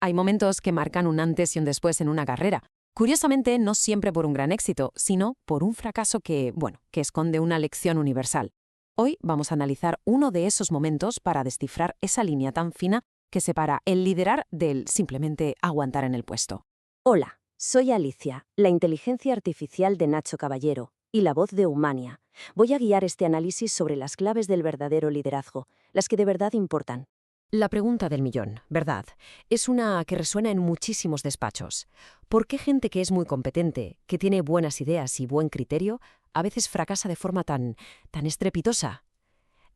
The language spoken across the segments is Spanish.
Hay momentos que marcan un antes y un después en una carrera. Curiosamente, no siempre por un gran éxito, sino por un fracaso que esconde una lección universal. Hoy vamos a analizar uno de esos momentos para descifrar esa línea tan fina que separa el liderar del simplemente aguantar en el puesto. Hola, soy Alicia, la inteligencia artificial de Nacho Caballero y la voz de Humania. Voy a guiar este análisis sobre las claves del verdadero liderazgo, las que de verdad importan. La pregunta del millón, ¿verdad? Es una que resuena en muchísimos despachos. ¿Por qué gente que es muy competente, que tiene buenas ideas y buen criterio, a veces fracasa de forma tan estrepitosa?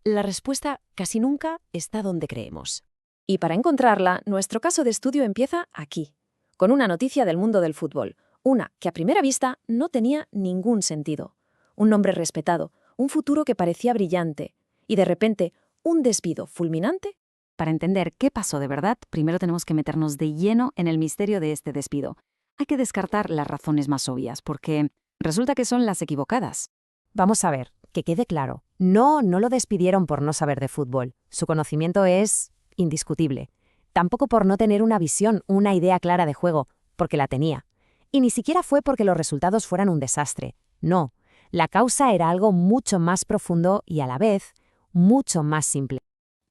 La respuesta casi nunca está donde creemos. Y para encontrarla, nuestro caso de estudio empieza aquí, con una noticia del mundo del fútbol, una que a primera vista no tenía ningún sentido. Un nombre respetado, un futuro que parecía brillante, y de repente, un despido fulminante. Para entender qué pasó de verdad, primero tenemos que meternos de lleno en el misterio de este despido. Hay que descartar las razones más obvias, porque resulta que son las equivocadas. Vamos a ver, que quede claro. No lo despidieron por no saber de fútbol. Su conocimiento es indiscutible. Tampoco por no tener una visión, una idea clara de juego, porque la tenía. Y ni siquiera fue porque los resultados fueran un desastre. No, la causa era algo mucho más profundo y a la vez mucho más simple.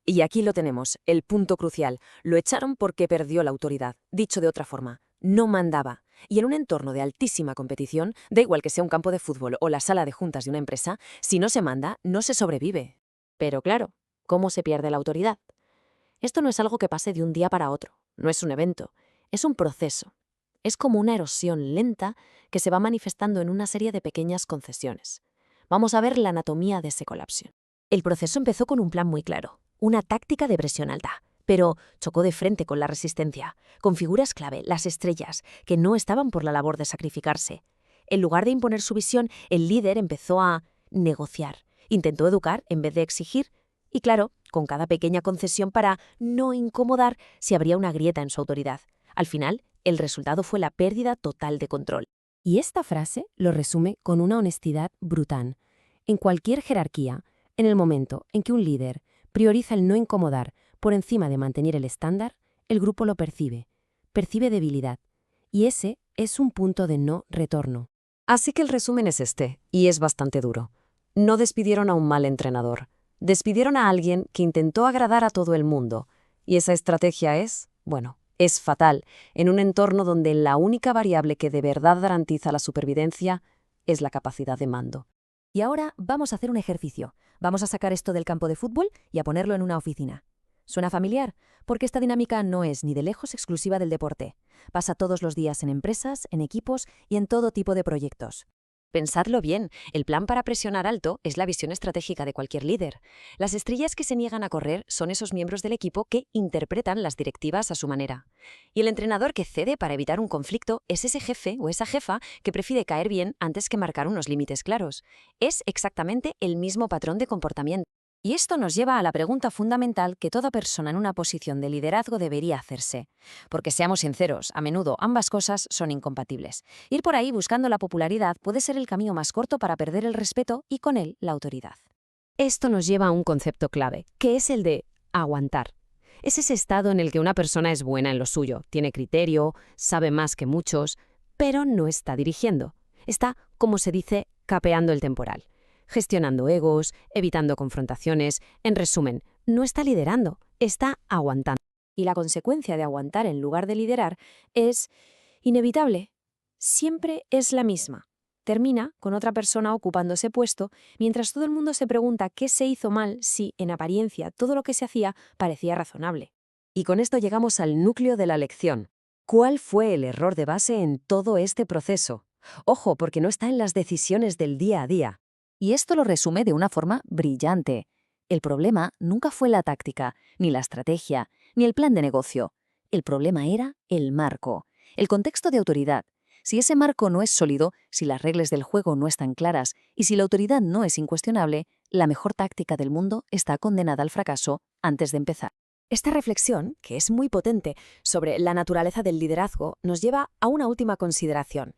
Y aquí lo tenemos, el punto crucial. Lo echaron porque perdió la autoridad. Dicho de otra forma, no mandaba. Y en un entorno de altísima competición, da igual que sea un campo de fútbol o la sala de juntas de una empresa, si no se manda, no se sobrevive. Pero claro, ¿cómo se pierde la autoridad? Esto no es algo que pase de un día para otro, no es un evento, es un proceso. Es como una erosión lenta que se va manifestando en una serie de pequeñas concesiones. Vamos a ver la anatomía de ese colapso. El proceso empezó con un plan muy claro, una táctica de presión alta, pero chocó de frente con la resistencia, con figuras clave, las estrellas, que no estaban por la labor de sacrificarse. En lugar de imponer su visión, el líder empezó a negociar, intentó educar en vez de exigir, y claro, con cada pequeña concesión para no incomodar se abría una grieta en su autoridad. Al final, el resultado fue la pérdida total de control. Y esta frase lo resume con una honestidad brutal. En cualquier jerarquía, en el momento en que un líder prioriza el no incomodar por encima de mantener el estándar, el grupo lo percibe debilidad, y ese es un punto de no retorno. Así que el resumen es este, y es bastante duro. No despidieron a un mal entrenador, despidieron a alguien que intentó agradar a todo el mundo, y esa estrategia es fatal, en un entorno donde la única variable que de verdad garantiza la supervivencia es la capacidad de mando. Y ahora vamos a hacer un ejercicio. Vamos a sacar esto del campo de fútbol y a ponerlo en una oficina. ¿Suena familiar? Porque esta dinámica no es ni de lejos exclusiva del deporte. Pasa todos los días en empresas, en equipos y en todo tipo de proyectos. Pensadlo bien, el plan para presionar alto es la visión estratégica de cualquier líder. Las estrellas que se niegan a correr son esos miembros del equipo que interpretan las directivas a su manera. Y el entrenador que cede para evitar un conflicto es ese jefe o esa jefa que prefiere caer bien antes que marcar unos límites claros. Es exactamente el mismo patrón de comportamiento. Y esto nos lleva a la pregunta fundamental que toda persona en una posición de liderazgo debería hacerse. Porque seamos sinceros, a menudo ambas cosas son incompatibles. Ir por ahí buscando la popularidad puede ser el camino más corto para perder el respeto y con él la autoridad. Esto nos lleva a un concepto clave, que es el de aguantar. Es ese estado en el que una persona es buena en lo suyo, tiene criterio, sabe más que muchos, pero no está dirigiendo. Está, como se dice, capeando el temporal. Gestionando egos, evitando confrontaciones. En resumen, no está liderando, está aguantando. Y la consecuencia de aguantar en lugar de liderar es inevitable. Siempre es la misma. Termina con otra persona ocupando ese puesto, mientras todo el mundo se pregunta qué se hizo mal si, en apariencia, todo lo que se hacía parecía razonable. Y con esto llegamos al núcleo de la lección. ¿Cuál fue el error de base en todo este proceso? Ojo, porque no está en las decisiones del día a día. Y esto lo resume de una forma brillante. El problema nunca fue la táctica, ni la estrategia, ni el plan de negocio. El problema era el marco, el contexto de autoridad. Si ese marco no es sólido, si las reglas del juego no están claras y si la autoridad no es incuestionable, la mejor táctica del mundo está condenada al fracaso antes de empezar. Esta reflexión, que es muy potente, sobre la naturaleza del liderazgo, nos lleva a una última consideración.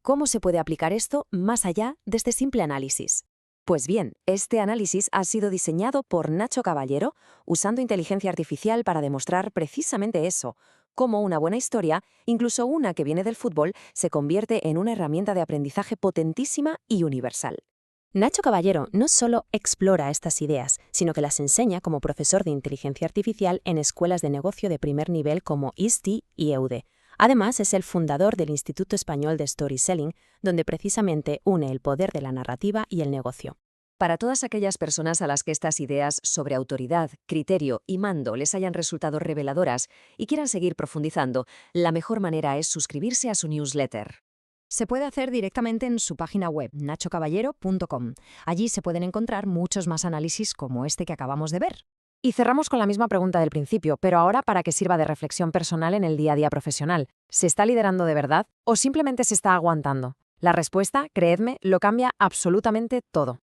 ¿Cómo se puede aplicar esto más allá de este simple análisis? Pues bien, este análisis ha sido diseñado por Nacho Caballero usando inteligencia artificial para demostrar precisamente eso, Cómo una buena historia, incluso una que viene del fútbol, se convierte en una herramienta de aprendizaje potentísima y universal. Nacho Caballero no solo explora estas ideas, sino que las enseña como profesor de inteligencia artificial en escuelas de negocio de primer nivel como ISTI y EUDE. Además, es el fundador del Instituto Español de Storytelling, donde precisamente une el poder de la narrativa y el negocio. Para todas aquellas personas a las que estas ideas sobre autoridad, criterio y mando les hayan resultado reveladoras y quieran seguir profundizando, la mejor manera es suscribirse a su newsletter. Se puede hacer directamente en su página web, nachocaballero.com. Allí se pueden encontrar muchos más análisis como este que acabamos de ver. Y cerramos con la misma pregunta del principio, pero ahora para que sirva de reflexión personal en el día a día profesional. ¿Se está liderando de verdad o simplemente se está aguantando? La respuesta, creedme, lo cambia absolutamente todo.